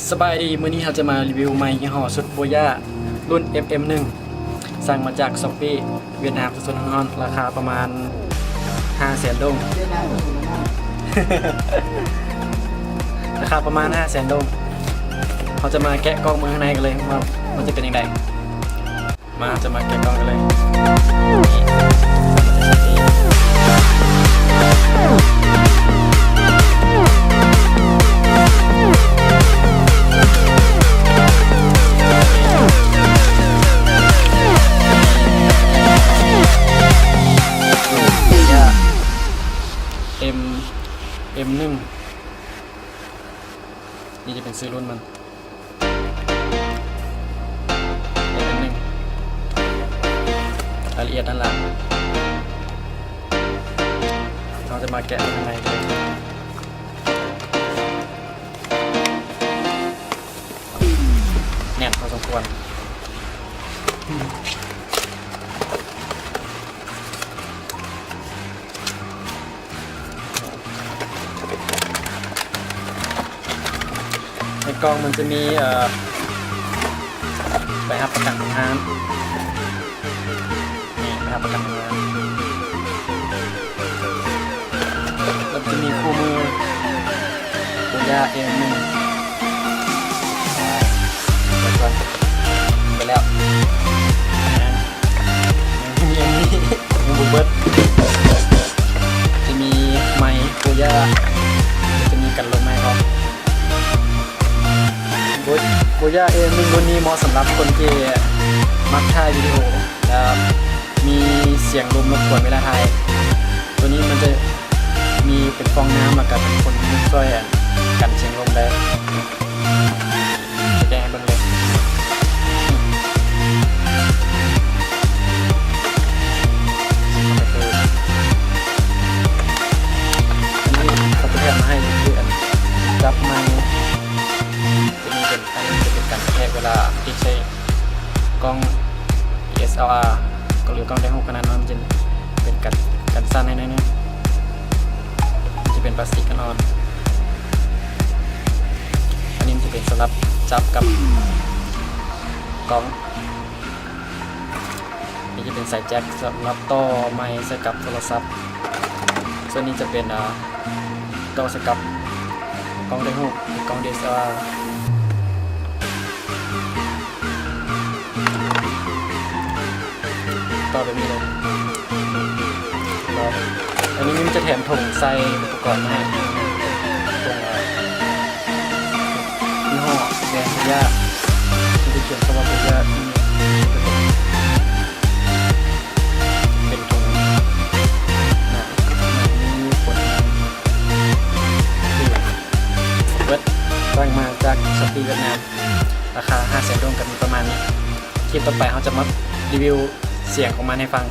สบายดีมื้อนี้เราจะมารีวิวไมค์ยี่ห้อสุดโบย่ารุ่น FM1 สั่งมาจากช้อปปี้เวียดนามสดๆร้อนๆราคาประมาณ500,000 ดง ราคาประมาณ500,000 ดงเราจะมาแกะกล่องมือข้างในกันเลยว่ามันจะเป็นยังไงมาจะมาแกะกล่องกันเลยM1 นี่จะเป็นซื้อรุ่นมันM1 รายละเอียดด้านหลังเราจะมาแกะข้างในเลยแน่นพอสมควรในกล่องมันจะมีใบรับประกันของร้านนี่ใบรับประกันของร้านแล้วจะมีคู่มือโบย่า M1 ไปแล้วยังมีบูเบิร์ตจะมีไมค์โบย่าจะมีกันลมไมค์ครับโบย่าM1รุ่นนี้เหมาะสำหรับคนที่มักถ่ายวิดีโอและมีเสียงลมรบกวนเวลาถ่ายตัวนี้มันจะมีเป็นฟองน้ำแล้วก็เป็นคนช่วยกันเสียงลมได้จะแก้ให้เบิ่งเลยอันนี้เขาจะแถมมาให้คืออันจับไมค์จะมีเป็นอันนี้จะเป็นการแทกเวลาที่ใช้กล้อง DSLR ก็หรือกล้องไดโฮขนาดนั้นมันจะเป็นกันสั้นให้หน่อยนึงจะเป็นพลาสติกกันอ่อนอันนี้จะเป็นสำหรับจับกับกล้องนี่จะเป็นสายแจ็คสำหรับต่อไมค์ใส่กับโทรศัพท์ส่วนนี้จะเป็นต่อใส่กับกล้องไดโฮกล้อง DSLRต่อแบบนี้เลยอันนี้มันจะแถมถุงใส่อุปกรณ์มาให้ยี่ห้อแบรนด์โบย่าที่จะเขียนคำว่าโบย่าเป็นถุงมีผลเวทตั้งมาจากช้อปปี้เวียดนามราคา500,000 ดงกันประมาณนี้คลิปต่อไปเขาจะมารีวิวเสียงของมันให้ฟัง